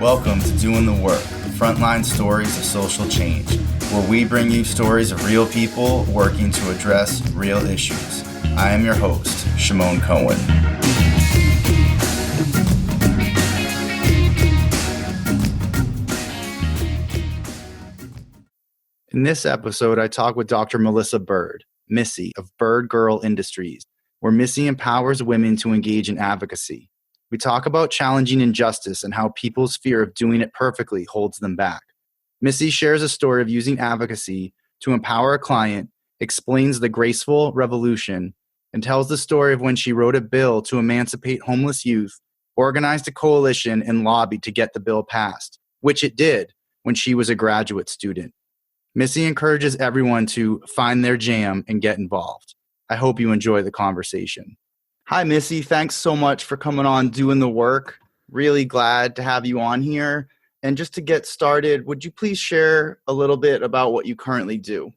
Welcome to Doing the Work, frontline stories of social change, where we bring you stories of real people working to address real issues. I am your host, Shimon Cohen. In this episode, I talk with Dr. Melissa Bird, Missy of Bird Girl Industries, where Missy empowers women to engage in advocacy. We talk about challenging injustice and how people's fear of doing it perfectly holds them back. Missy shares a story of using advocacy to empower a client, explains the Graceful Revolution, and tells the story of when she wrote a bill to emancipate homeless youth, organized a coalition, and lobbied to get the bill passed, which it did when she was a graduate student. Missy encourages everyone to find their jam and get involved. I hope you enjoy the conversation. Hi, Missy. Thanks so much for coming on Doing the Work. Really glad to have you on here. And just to get started, would you please share a little bit about what you currently do?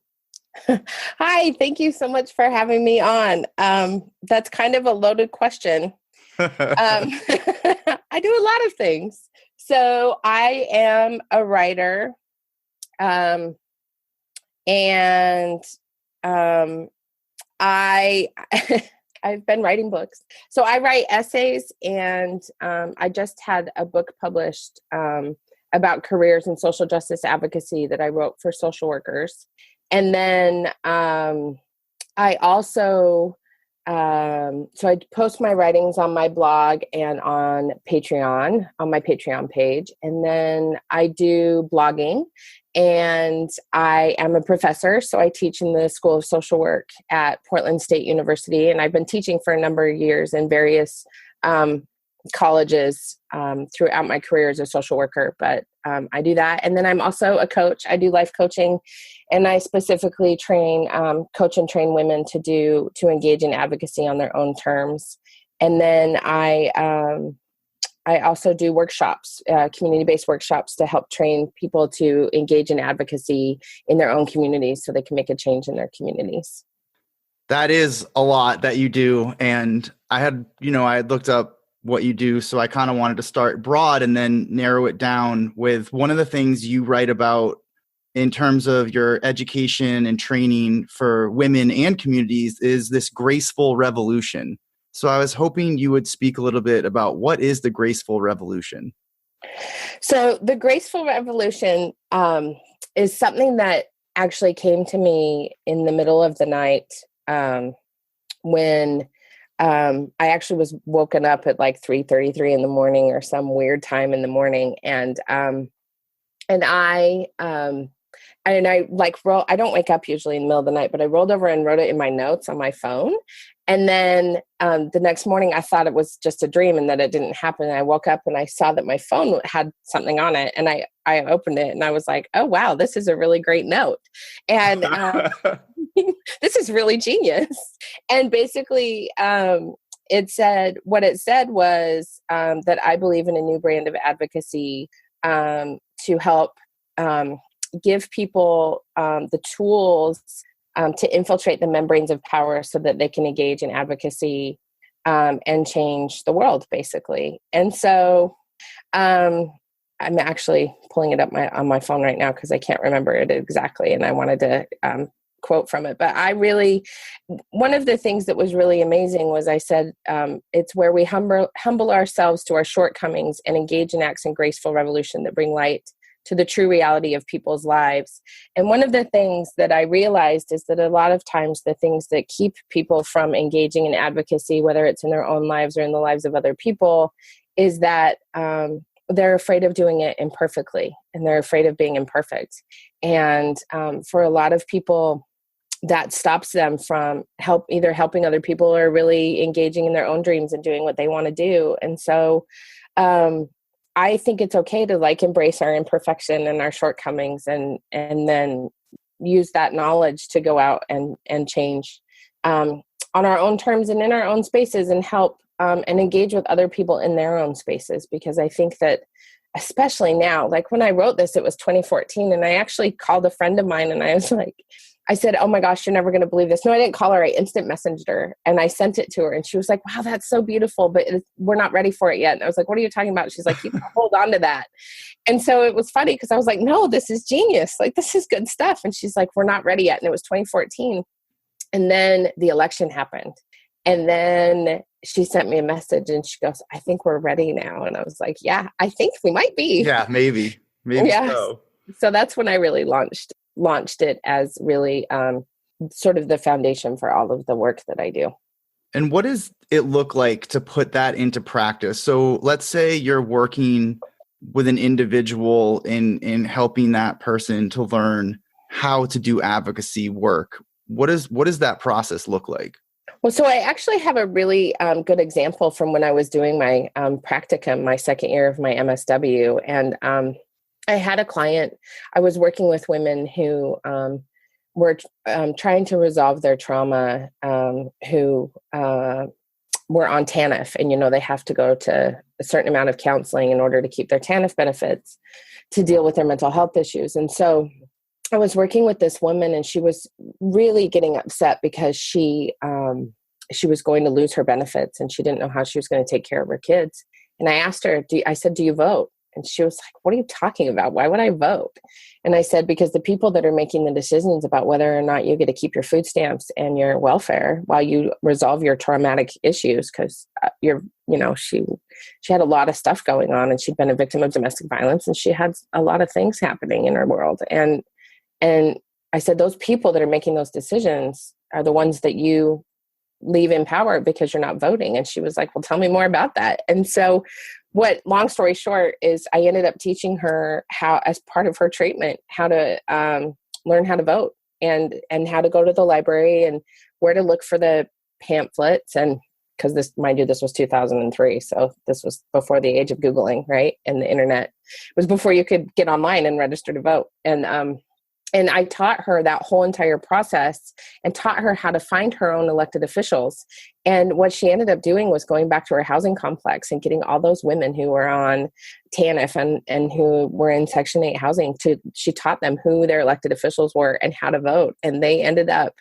Hi, thank you so much for having me on. That's kind of a loaded question. I do a lot of things. So I am a writer, I've been writing books. So I write essays, and I just had a book published about careers in social justice advocacy that I wrote for social workers. And then I also, so I post my writings on my blog and on Patreon, on my Patreon page. And then I do blogging. And I am a professor, so I teach in the School of Social Work at Portland State University, and I've been teaching for a number of years in various colleges throughout my career as a social worker, but I do that. And then I'm also a coach. I do life coaching, and I specifically coach and train women to engage in advocacy on their own terms. And then I also do workshops, community-based workshops to help train people to engage in advocacy in their own communities so they can make a change in their communities. That is a lot that you do. And I had looked up what you do, so I kind of wanted to start broad and then narrow it down with one of the things you write about in terms of your education and training for women and communities is this Graceful Revolution. So I was hoping you would speak a little bit about what is the Graceful Revolution? So the Graceful Revolution is something that actually came to me in the middle of the night when I actually was woken up at like 3:33 in the morning or some weird time in the morning. I don't wake up usually in the middle of the night, but I rolled over and wrote it in my notes on my phone. And then the next morning I thought it was just a dream and that it didn't happen. And I woke up and I saw that my phone had something on it, and I opened it and I was like, oh, wow, this is a really great note. And this is really genius. And basically what it said was that I believe in a new brand of advocacy to help give people the tools to infiltrate the membranes of power so that they can engage in advocacy and change the world, basically. And so I'm actually pulling it up on my phone right now because I can't remember it exactly, and I wanted to quote from it. But one of the things that was really amazing was I said, it's where we humble ourselves to our shortcomings and engage in acts in graceful revolution that bring light to the true reality of people's lives. And one of the things that I realized is that a lot of times the things that keep people from engaging in advocacy, whether it's in their own lives or in the lives of other people, is that they're afraid of doing it imperfectly, and they're afraid of being imperfect. And for a lot of people, that stops them from either helping other people or really engaging in their own dreams and doing what they want to do. And so I think it's okay to embrace our imperfection and our shortcomings and then use that knowledge to go out and change on our own terms and in our own spaces and help and engage with other people in their own spaces. Because I think that especially now, like when I wrote this, it was 2014, and I actually called a friend of mine and I was like, I said, oh my gosh, you're never going to believe this. No, I didn't call her. I instant messaged her and I sent it to her. And she was like, wow, that's so beautiful, but we're not ready for it yet. And I was like, what are you talking about? She's like, you can hold on to that. And so it was funny because I was like, no, this is genius. Like, this is good stuff. And she's like, we're not ready yet. And it was 2014. And then the election happened. And then she sent me a message and she goes, I think we're ready now. And I was like, yeah, I think we might be. Yeah, maybe yeah. so. So that's when I really launched it as really sort of the foundation for all of the work that I do. And what does it look like to put that into practice? So let's say you're working with an individual in helping that person to learn how to do advocacy work. What does that process look like? Well, so I actually have a really good example from when I was doing my practicum, my second year of my MSW. And I had a client, I was working with women who were trying to resolve their trauma, who were on TANF. And, they have to go to a certain amount of counseling in order to keep their TANF benefits to deal with their mental health issues. And so I was working with this woman and she was really getting upset because she was going to lose her benefits and she didn't know how she was going to take care of her kids. And I asked her, I said, do you vote? And she was like, what are you talking about? Why would I vote? And I said, because the people that are making the decisions about whether or not you get to keep your food stamps and your welfare while you resolve your traumatic issues, because she had a lot of stuff going on and she'd been a victim of domestic violence and she had a lot of things happening in her world. And I said, those people that are making those decisions are the ones that you leave in power because you're not voting. And she was like, well, tell me more about that. And so long story short is I ended up teaching her how, as part of her treatment, how to learn how to vote and how to go to the library and where to look for the pamphlets. And because this was 2003. So this was before the age of Googling, right? And the internet. It was before you could get online and register to vote. And I taught her that whole entire process and taught her how to find her own elected officials. And what she ended up doing was going back to her housing complex and getting all those women who were on TANF and who were in Section 8 housing she taught them who their elected officials were and how to vote. And they ended up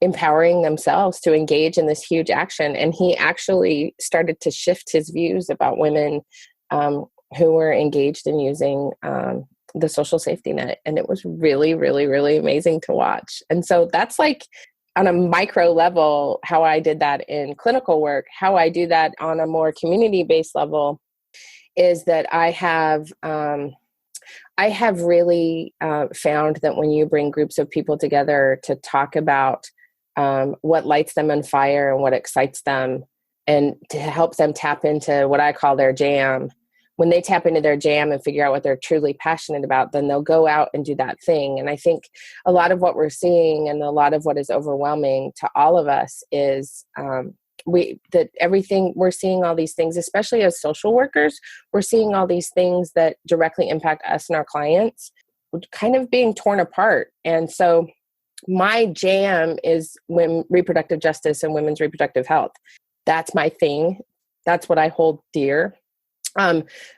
empowering themselves to engage in this huge action. And he actually started to shift his views about women who were engaged in using the social safety net. And it was really, really, really amazing to watch. And so that's like on a micro level, how I did that in clinical work. How I do that on a more community-based level is that I have really found that when you bring groups of people together to talk about what lights them on fire and what excites them and to help them tap into what I call their jam, when they tap into their jam and figure out what they're truly passionate about, then they'll go out and do that thing. And I think a lot of what we're seeing and a lot of what is overwhelming to all of us is we're seeing all these things, especially as social workers, we're seeing all these things that directly impact us and our clients kind of being torn apart. And so my jam is reproductive justice and women's reproductive health. That's my thing. That's what I hold dear.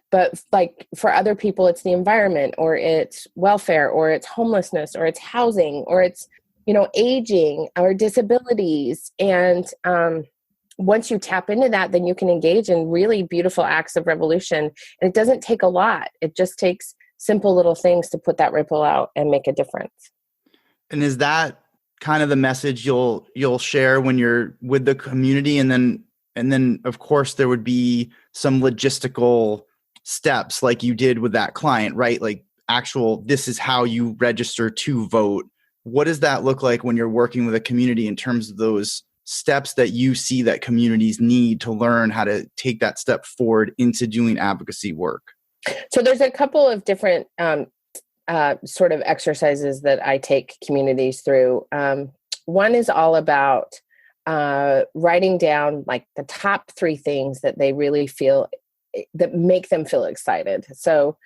But like for other people, it's the environment or it's welfare or it's homelessness or it's housing or it's, aging or disabilities. And once you tap into that, then you can engage in really beautiful acts of revolution. And it doesn't take a lot. It just takes simple little things to put that ripple out and make a difference. And is that kind of the message you'll share when you're with the community? And then of course there would be some logistical steps like you did with that client, right? Like this is how you register to vote. What does that look like when you're working with a community in terms of those steps that you see that communities need to learn how to take that step forward into doing advocacy work? So there's a couple of different sort of exercises that I take communities through. One is all about writing down like the top 3 things that they really feel that make them feel excited. So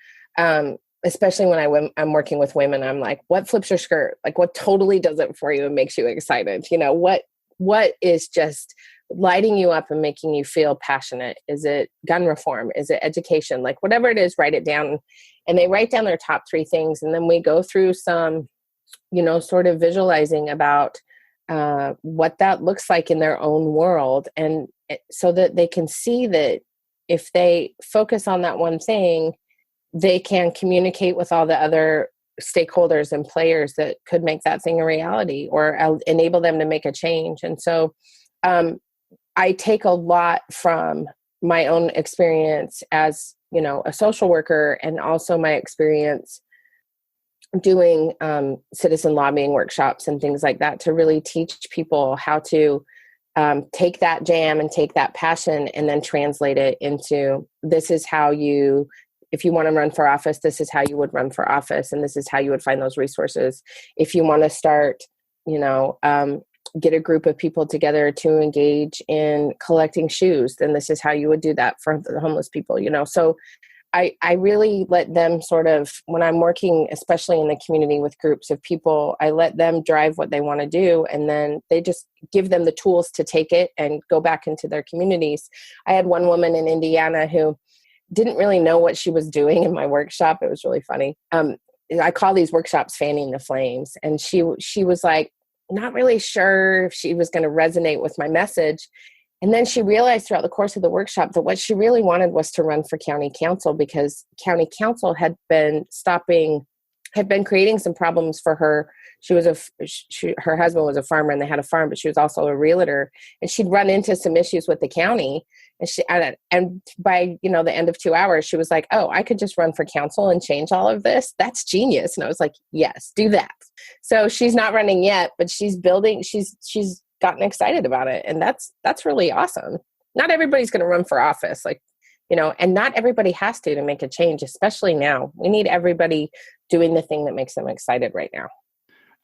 especially when I'm working with women, I'm like, what flips your skirt? Like what totally does it for you and makes you excited? What is just lighting you up and making you feel passionate? Is it gun reform? Is it education? Like whatever it is, write it down. And they write down their top 3 things. And then we go through some sort of visualizing about what that looks like in their own world, and so that they can see that if they focus on that one thing, they can communicate with all the other stakeholders and players that could make that thing a reality or enable them to make a change. And so I take a lot from my own experience as, a social worker, and also my experience doing citizen lobbying workshops and things like that to really teach people how to take that jam and take that passion and then translate it into, this is how you, if you want to run for office, this is how you would run for office. And this is how you would find those resources. If you want to start, get a group of people together to engage in collecting shoes, then this is how you would do that for the homeless people, So I really let them sort of, when I'm working, especially in the community with groups of people, I let them drive what they want to do. And then they just give them the tools to take it and go back into their communities. I had one woman in Indiana who didn't really know what she was doing in my workshop. It was really funny. I call these workshops fanning the flames. And she was like, not really sure if she was going to resonate with my message. And then she realized throughout the course of the workshop that what she really wanted was to run for county council, because county council had been creating some problems for her. Her husband was a farmer and they had a farm, but she was also a realtor, and she'd run into some issues with the county. And by, the end of 2 hours, she was like, oh, I could just run for council and change all of this. That's genius. And I was like, yes, do that. So she's not running yet, but she's gotten excited about it. And that's really awesome. Not everybody's going to run for office, and not everybody has to make a change, especially now. We need everybody doing the thing that makes them excited right now.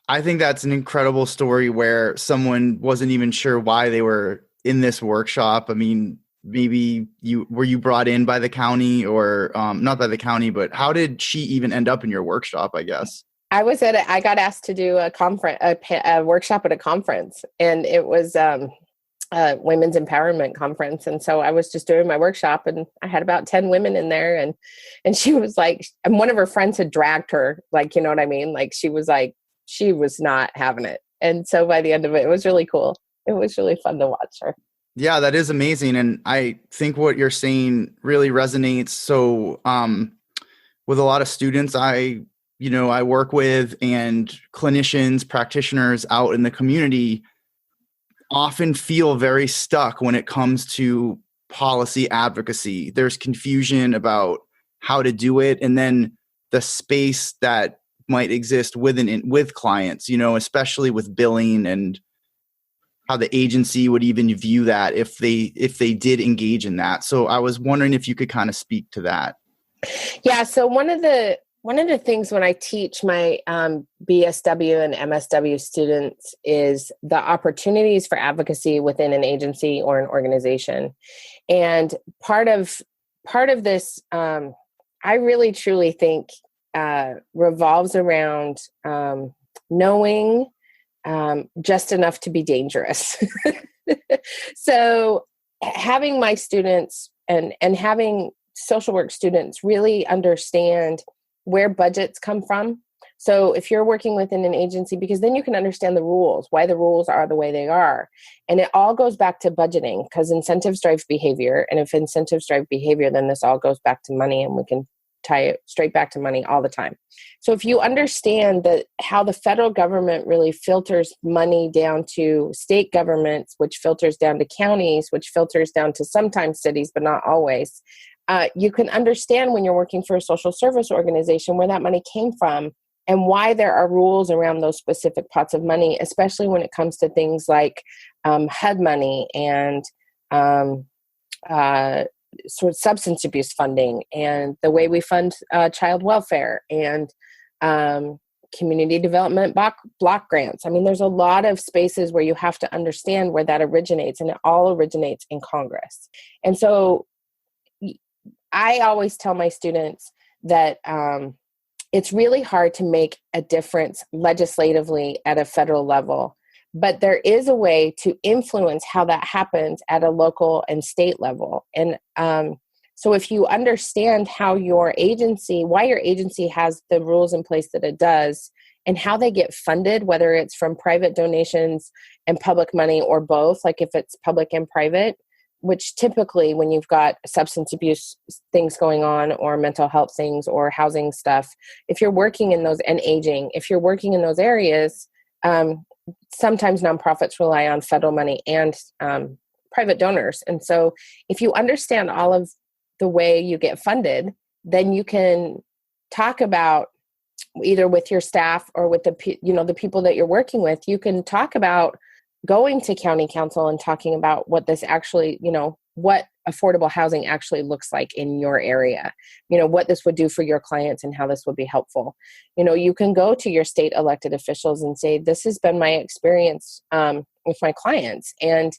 I think that's an incredible story where someone wasn't even sure why they were in this workshop. I mean, maybe were you brought in by the county, or not by the county, but how did she even end up in your workshop, I guess? I got asked to do a workshop at a conference, and it was a women's empowerment conference. And so I was just doing my workshop, and I had about 10 women in there, and she was like, and one of her friends had dragged her, you know what I mean? She was like, she was not having it. And so by the end of it, it was really cool. It was really fun to watch her. Yeah, that is amazing. And I think what you're saying really resonates. So with a lot of students I work with, and clinicians, practitioners out in the community often feel very stuck when it comes to policy advocacy. There's confusion about how to do it, and then the space that might exist with clients, especially with billing, and how the agency would even view that if they did engage in that. So I was wondering if you could kind of speak to that. Yeah. So one of the things when I teach my BSW and MSW students is the opportunities for advocacy within an agency or an organization. And part of this, I really truly think revolves around knowing just enough to be dangerous. So having my students and having social work students really understand where budgets come from. So if you're working within an agency, because then you can understand the rules, why the rules are the way they are. And it all goes back to budgeting, because incentives drive behavior. And if incentives drive behavior, then this all goes back to money, and we can tie it straight back to money all the time. So if you understand that how the federal government really filters money down to state governments, which filters down to counties, which filters down to sometimes cities, but not always, you can understand when you're working for a social service organization where that money came from and why there are rules around those specific pots of money, especially when it comes to things like HUD money and sort of substance abuse funding, and the way we fund child welfare and community development block grants. I mean, there's a lot of spaces where you have to understand where that originates, and it all originates in Congress. And so I always tell my students that it's really hard to make a difference legislatively at a federal level, but there is a way to influence how that happens at a local and state level. And so if you understand how why your agency has the rules in place that it does, and how they get funded, whether it's from private donations and public money or both, like if it's public and private, which typically when you've got substance abuse things going on or mental health things or housing stuff, if you're working in those and aging, if you're working in those areas, sometimes nonprofits rely on federal money and private donors. And so if you understand all of the way you get funded, then you can talk about either with your staff or with the people that you're working with, you can talk about going to county council and talking about what this actually, what affordable housing actually looks like in your area, what this would do for your clients and how this would be helpful. You can go to your state elected officials and say, this has been my experience with my clients. And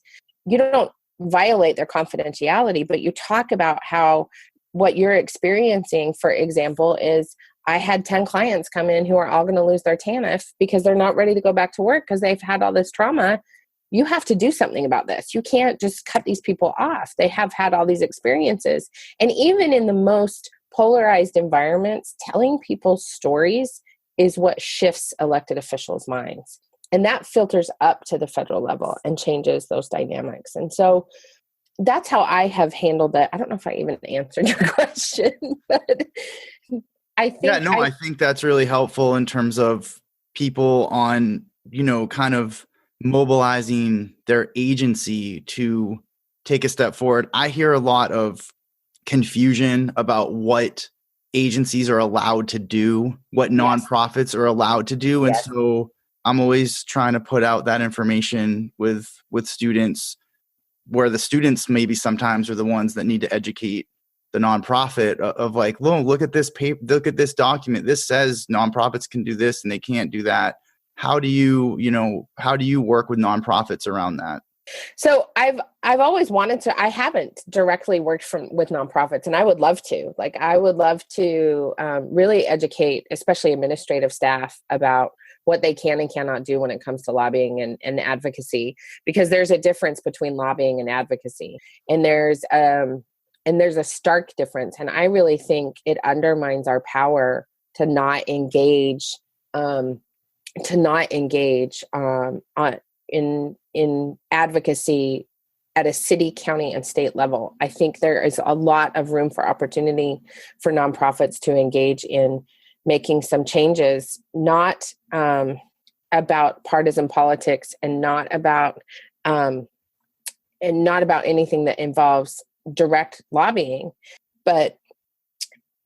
you don't violate their confidentiality, but you talk about how what you're experiencing, for example, is I had 10 clients come in who are all going to lose their TANF because they're not ready to go back to work because they've had all this trauma. You have to do something about this. You can't just cut these people off. They have had all these experiences. And even in the most polarized environments, telling people's stories is what shifts elected officials' minds. And that filters up to the federal level and changes those dynamics. And so that's how I have handled that. I don't know if I even answered your question, but I think I think that's really helpful in terms of people on, kind of mobilizing their agency to take a step forward. I hear a lot of confusion about what agencies are allowed to do, what nonprofits are allowed to do. And so I'm always trying to put out that information with students, where the students maybe sometimes are the ones that need to educate the nonprofit of like, look at this paper, look at this document. This says nonprofits can do this and they can't do that. How do you work with nonprofits around that? So I've always wanted to. I haven't directly worked with nonprofits, and I would love to. I would love to really educate, especially administrative staff, about what they can and cannot do when it comes to lobbying and advocacy, because there's a difference between lobbying and advocacy, and there's a stark difference. And I really think it undermines our power to not engage in advocacy at a city, county, and state level. I think there is a lot of room for opportunity for nonprofits to engage in making some changes, not about partisan politics and not about anything that involves direct lobbying, but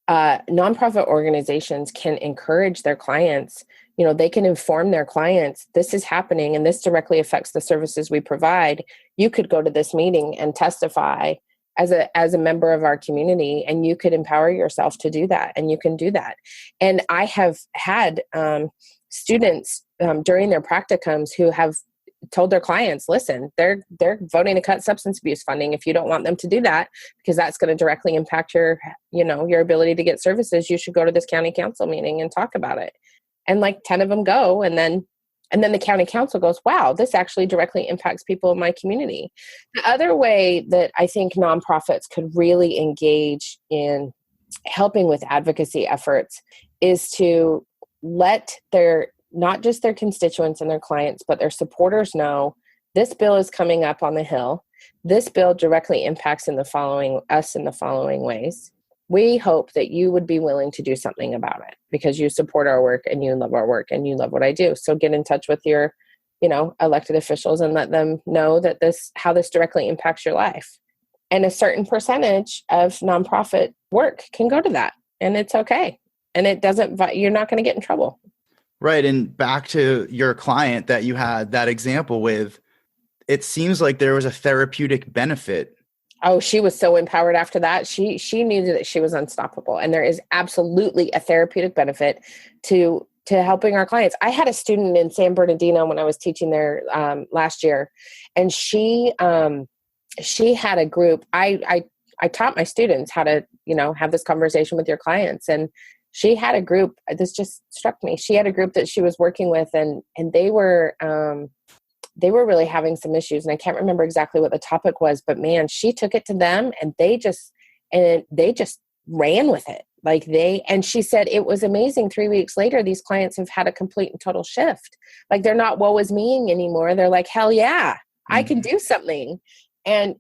nonprofit organizations can encourage their clients. They can inform their clients, this is happening and this directly affects the services we provide. You could go to this meeting and testify as a member of our community, and you could empower yourself to do that, and you can do that. And I have had students during their practicums who have told their clients, listen, they're voting to cut substance abuse funding. If you don't want them to do that, because that's going to directly impact your ability to get services, you should go to this county council meeting and talk about it. And like 10 of them go, and then the county council goes, wow, this actually directly impacts people in my community. The other way that I think nonprofits could really engage in helping with advocacy efforts is to let not just their constituents and their clients, but their supporters know this bill is coming up on the Hill. This bill directly impacts us in the following ways. We hope that you would be willing to do something about it because you support our work and you love our work and you love what I do. So get in touch with your, elected officials and let them know that how this directly impacts your life. And a certain percentage of nonprofit work can go to that, and it's okay. And you're not going to get in trouble. Right. And back to your client that you had that example with, it seems like there was a therapeutic benefit. Oh, she was so empowered after that. She knew that she was unstoppable. And there is absolutely a therapeutic benefit to helping our clients. I had a student in San Bernardino when I was teaching there last year, and she had a group. I taught my students how to, have this conversation with your clients. And she had a group, this just struck me. She had a group that she was working with, and they were really having some issues. And I can't remember exactly what the topic was, but man, she took it to them and they just ran with it. And she said it was amazing. 3 weeks later, these clients have had a complete and total shift. Like, they're not woe is meing anymore. They're like, hell yeah, I can do something. And,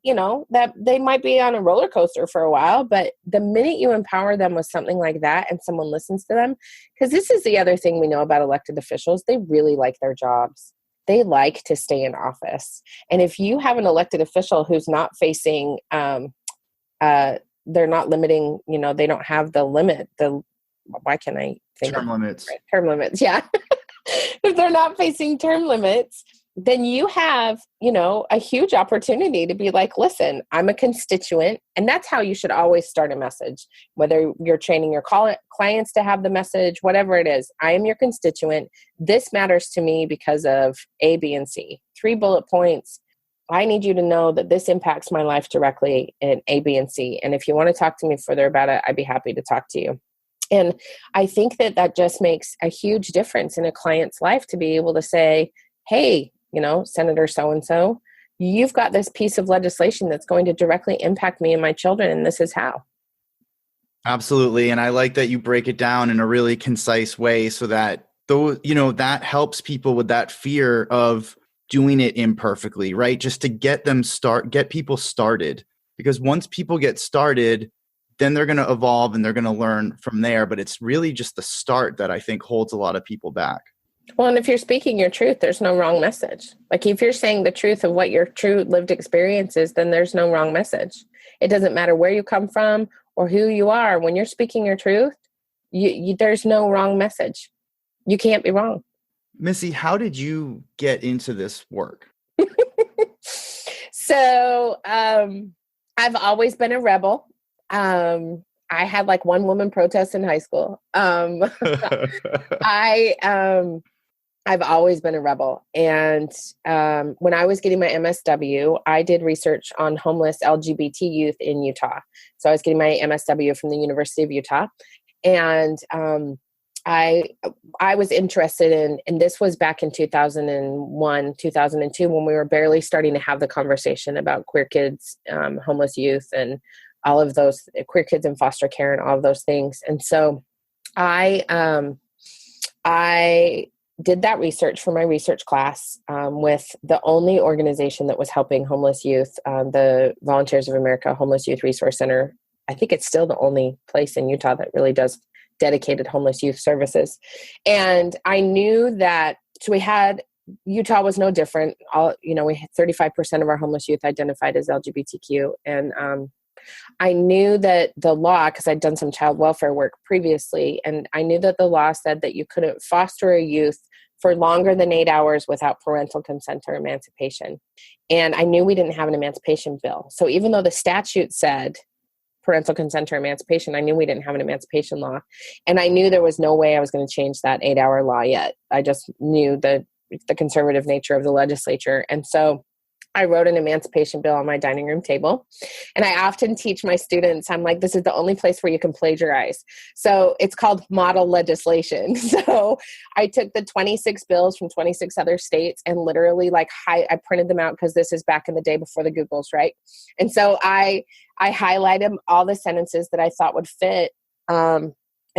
that they might be on a roller coaster for a while, but the minute you empower them with something like that and someone listens to them, because this is the other thing we know about elected officials, they really like their jobs. They like to stay in office. And if you have an elected official who's not facing, they're not limiting, they don't have the limit, why can I think term limits? Term limits, yeah. If they're not facing term limits, then you have, a huge opportunity to be like, listen, I'm a constituent. And that's how you should always start a message, whether you're training your clients to have the message, whatever it is. I am your constituent. This matters to me because of A, B, and C. 3 bullet points. I need you to know that this impacts my life directly in A, B, and C. And if you want to talk to me further about it, I'd be happy to talk to you. And I think that just makes a huge difference in a client's life to be able to say, hey, Senator so-and-so, you've got this piece of legislation that's going to directly impact me and my children, and this is how. Absolutely. And I like that you break it down in a really concise way so that that helps people with that fear of doing it imperfectly, right? Just to get people started. Because once people get started, then they're going to evolve and they're going to learn from there. But it's really just the start that I think holds a lot of people back. Well, and if you're speaking your truth, there's no wrong message. Like, if you're saying the truth of what your true lived experience is, then there's no wrong message. It doesn't matter where you come from or who you are. When you're speaking your truth, there's no wrong message. You can't be wrong. Missy, how did you get into this work? So I've always been a rebel. I had like one woman protest in high school. I've always been a rebel. And when I was getting my MSW, I did research on homeless LGBT youth in Utah. So I was getting my MSW from the University of Utah. And I was interested in, and this was back in 2001, 2002, when we were barely starting to have the conversation about queer kids, homeless youth, and all of those queer kids in foster care and all of those things. And so I did that research for my research class with the only organization that was helping homeless youth, the Volunteers of America Homeless Youth Resource Center. I think it's still the only place in Utah that really does dedicated homeless youth services. And I knew that, so Utah was no different. We had 35% of our homeless youth identified as LGBTQ. And I knew that the law, because I'd done some child welfare work previously, and I knew that the law said that you couldn't foster a youth for longer than 8 hours without parental consent or emancipation. And I knew we didn't have an emancipation bill. So even though the statute said parental consent or emancipation, I knew we didn't have an emancipation law. And I knew there was no way I was going to change that 8-hour law yet. I just knew the conservative nature of the legislature. And so I wrote an emancipation bill on my dining room table. And I often teach my students, I'm like, this is the only place where you can plagiarize. So it's called model legislation. So I took the 26 bills from 26 other states and literally I printed them out, because this is back in the day before the Googles, right? And so I highlighted all the sentences that I thought would fit, and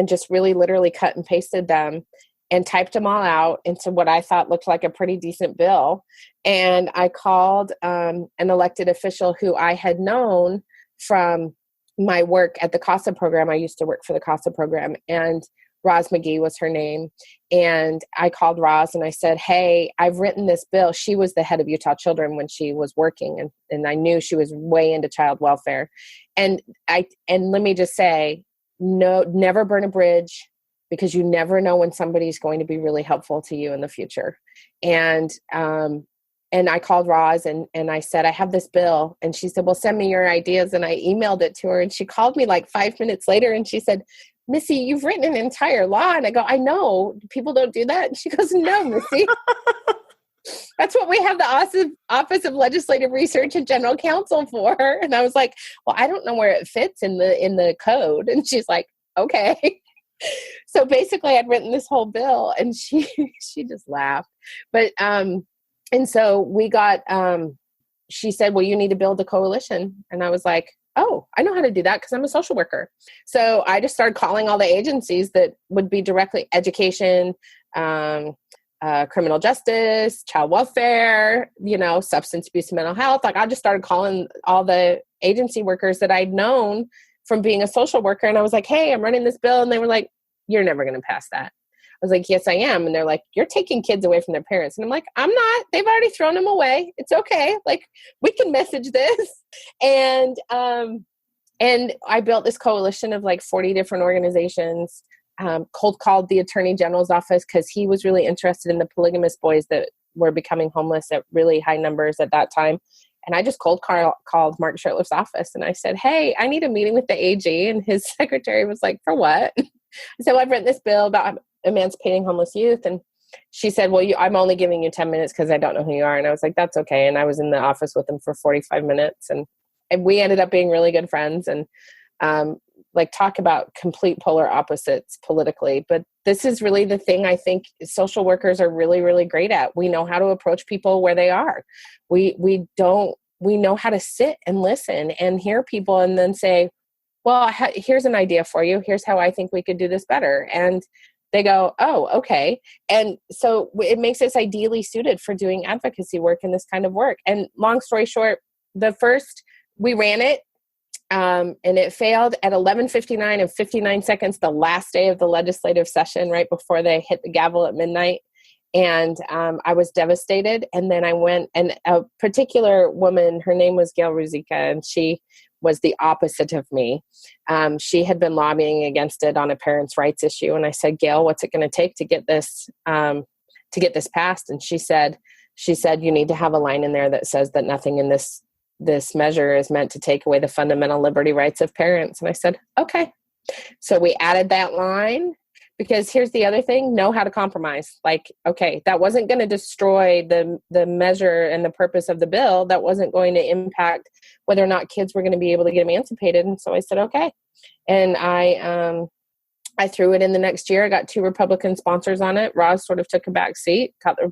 just really literally cut and pasted them and typed them all out into what I thought looked like a pretty decent bill. And I called an elected official who I had known from my work at the CASA program. I used to work for the CASA program, and Roz McGee was her name. And I called Roz and I said, hey, I've written this bill. She was the head of Utah Children when she was working, and I knew she was way into child welfare. And let me just say, no, never burn a bridge, because you never know when somebody's going to be really helpful to you in the future. And I called Roz and I said, I have this bill. And she said, well, send me your ideas. And I emailed it to her, and she called me like 5 minutes later and she said, Missy, you've written an entire law. And I go, I know, people don't do that. And she goes, no, Missy. That's what we have the Office of Legislative Research and General Counsel for. And I was like, well, I don't know where it fits in the code. And she's like, okay. So basically I'd written this whole bill, and she just laughed. But, and so we got, she said, well, you need to build a coalition. And I was like, oh, I know how to do that because I'm a social worker. So I just started calling all the agencies that would be directly education, criminal justice, child welfare, substance abuse and mental health. Like I just started calling all the agency workers that I'd known from being a social worker. And I was like, hey, I'm running this bill. And they were like, you're never going to pass that. I was like, yes, I am. And they're like, you're taking kids away from their parents. And I'm like, I'm not. They've already thrown them away. It's okay. Like we can message this. And I built this coalition of like 40 different organizations. Cold called the Attorney General's office because he was really interested in the polygamous boys that were becoming homeless at really high numbers at that time. And I just called Mark Shurtleff's office and I said, hey, I need a meeting with the AG. And his secretary was like, for what? So I've written this bill about emancipating homeless youth. And she said, well, I'm only giving you 10 minutes because I don't know who you are. And I was like, that's okay. And I was in the office with him for 45 minutes. And we ended up being really good friends and talk about complete polar opposites politically. But this is really the thing I think social workers are really, really great at. We know how to approach people where they are. We know how to sit and listen and hear people and then say, well, here's an idea for you. Here's how I think we could do this better. And they go, oh, okay. And so it makes us ideally suited for doing advocacy work and this kind of work. And long story short, we ran it. And it failed at 11:59 and 59 seconds, the last day of the legislative session, right before they hit the gavel at midnight. And I was devastated. And then I went, and a particular woman, her name was Gail Ruzicka, and she was the opposite of me. She had been lobbying against it on a parents' rights issue. And I said, Gail, what's it going to take to get this passed? And she said, you need to have a line in there that says that nothing in this measure is meant to take away the fundamental liberty rights of parents. And I said, okay. So we added that line because here's the other thing, know how to compromise. Like, okay, that wasn't going to destroy the measure and the purpose of the bill. That wasn't going to impact whether or not kids were going to be able to get emancipated. And so I said, okay. And I threw it in the next year. I got 2 Republican sponsors on it. Roz sort of took a back seat, got the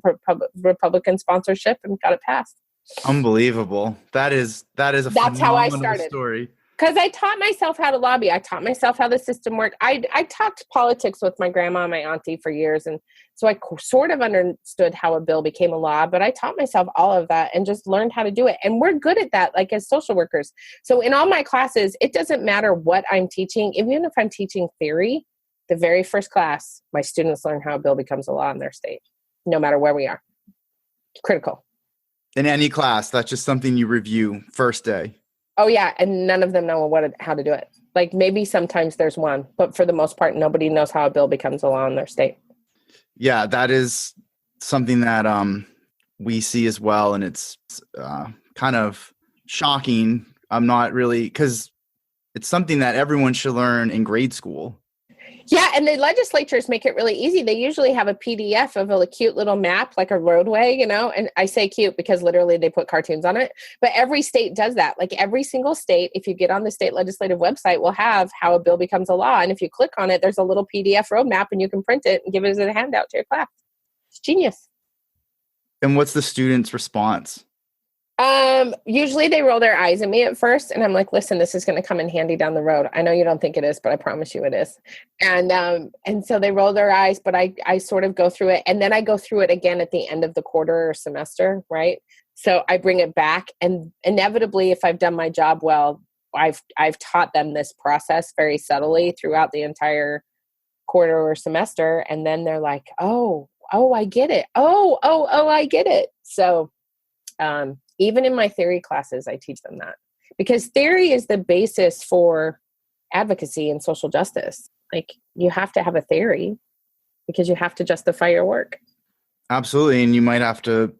Republican sponsorship and got it passed. Unbelievable. That's how I started. Story. Because I taught myself how to lobby. I taught myself how the system worked. I talked politics with my grandma and my auntie for years. And so I sort of understood how a bill became a law, but I taught myself all of that and just learned how to do it. And we're good at that, like as social workers. So in all my classes, it doesn't matter what I'm teaching. Even if I'm teaching theory, the very first class, my students learn how a bill becomes a law in their state, no matter where we are. It's critical. In any class, that's just something you review first day. Oh yeah, and none of them know how to do it. Like maybe sometimes there's one, but for the most part, nobody knows how a bill becomes a law in their state. Yeah, that is something that we see as well, and it's kind of shocking. I'm not really, because it's something that everyone should learn in grade school. Yeah, and the legislatures make it really easy. They usually have a PDF of a cute little map, like a roadway, and I say cute because literally they put cartoons on it. But every state does that. Like every single state, if you get on the state legislative website, will have how a bill becomes a law. And if you click on it, there's a little PDF roadmap and you can print it and give it as a handout to your class. It's genius. And what's the student's response? Usually they roll their eyes at me at first and I'm like, listen, this is going to come in handy down the road. I know you don't think it is, but I promise you it is. And so they roll their eyes, but I sort of go through it and then I go through it again at the end of the quarter or semester. Right. So I bring it back and inevitably, if I've done my job well, I've taught them this process very subtly throughout the entire quarter or semester. And then they're like, oh, I get it. Oh, I get it. So, even in my theory classes, I teach them that because theory is the basis for advocacy and social justice. Like you have to have a theory because you have to justify your work. Absolutely. And you might have to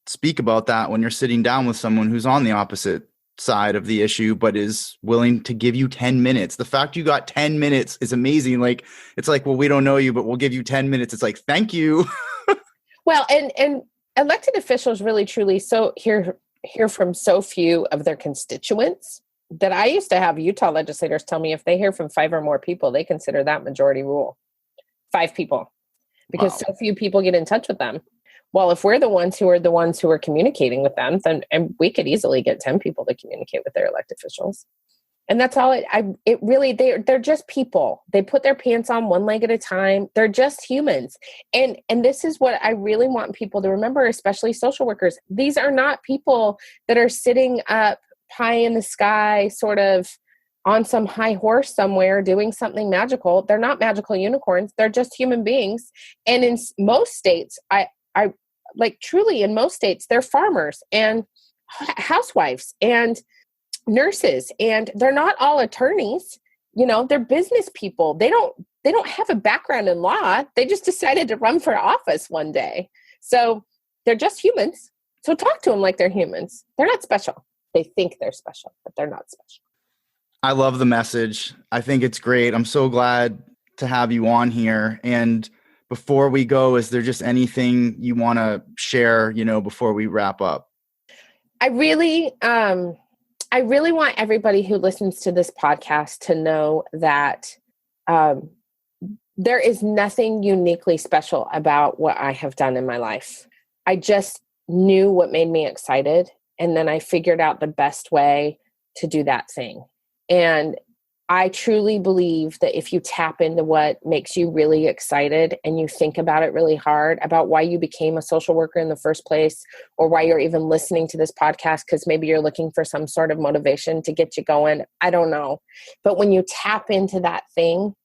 speak about that when you're sitting down with someone who's on the opposite side of the issue, but is willing to give you 10 minutes. The fact you got 10 minutes is amazing. Like, it's like, well, we don't know you, but we'll give you 10 minutes. It's like, thank you. Well, and elected officials really truly hear from so few of their constituents that I used to have Utah legislators tell me if they hear from 5 or more people, they consider that majority rule. 5 people, because so few people get in touch with them. Well, if we're the ones who are communicating with them, then and we could easily get 10 people to communicate with their elected officials. And that's all it really, they're just people. They put their pants on one leg at a time. They're just humans. And this is what I really want people to remember, especially social workers. These are not people that are sitting up pie in the sky, sort of on some high horse somewhere doing something magical. They're not magical unicorns. They're just human beings. And in most states, I like truly in most states, they're farmers and housewives and nurses, and they're not all attorneys. They're business people. They don't have a background in law. They just decided to run for office one day. So they're just humans. So talk to them like they're humans. They're not special. They think they're special, but they're not special. I love the message. I think it's great. I'm so glad to have you on here. And before we go, is there just anything you want to share, before we wrap up? I really want everybody who listens to this podcast to know that there is nothing uniquely special about what I have done in my life. I just knew what made me excited, and then I figured out the best way to do that thing. And I truly believe that if you tap into what makes you really excited and you think about it really hard, about why you became a social worker in the first place, or why you're even listening to this podcast, because maybe you're looking for some sort of motivation to get you going. I don't know. But when you tap into that thing,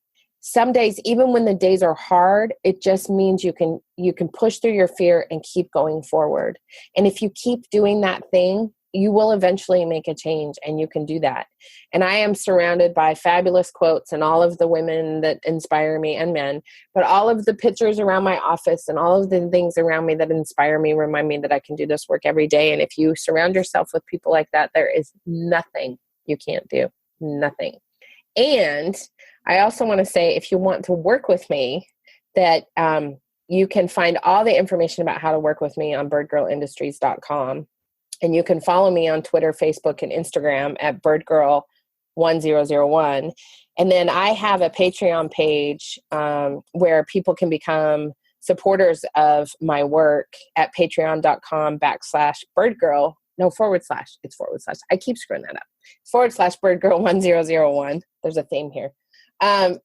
some days, even when the days are hard, it just means you can push through your fear and keep going forward. And if you keep doing that thing, you will eventually make a change, and you can do that. And I am surrounded by fabulous quotes and all of the women that inspire me, and men, but all of the pictures around my office and all of the things around me that inspire me remind me that I can do this work every day. And if you surround yourself with people like that, there is nothing you can't do. Nothing. And I also want to say, if you want to work with me, that you can find all the information about how to work with me on birdgirlindustries.com. And you can follow me on Twitter, Facebook, and Instagram at birdgirl1001. And then I have a Patreon page where people can become supporters of my work at patreon.com/birdgirl. No, /. It's /. I keep screwing that up. /birdgirl1001. There's a theme here. I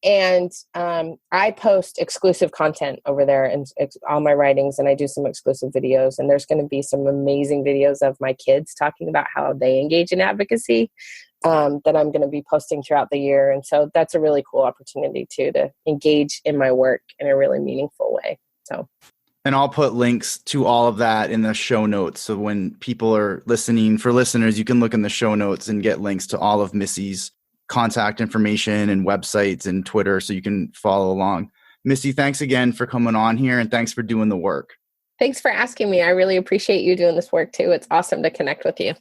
post exclusive content over there and all my writings, and I do some exclusive videos, and there's going to be some amazing videos of my kids talking about how they engage in advocacy that I'm going to be posting throughout the year. And so that's a really cool opportunity too, to engage in my work in a really meaningful way. And I'll put links to all of that in the show notes. So when people are listening, for listeners, you can look in the show notes and get links to all of Missy's contact information and websites and Twitter, so you can follow along. Missy, thanks again for coming on here, and thanks for doing the work. Thanks for asking me. I really appreciate you doing this work too. It's awesome to connect with you.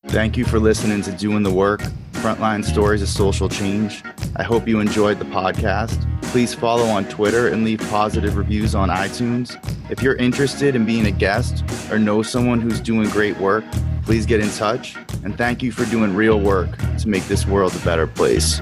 Thank you for listening to Doing the Work, Frontline Stories of Social Change. I hope you enjoyed the podcast. Please follow on Twitter and leave positive reviews on iTunes. If you're interested in being a guest or know someone who's doing great work, please get in touch. And thank you for doing real work to make this world a better place.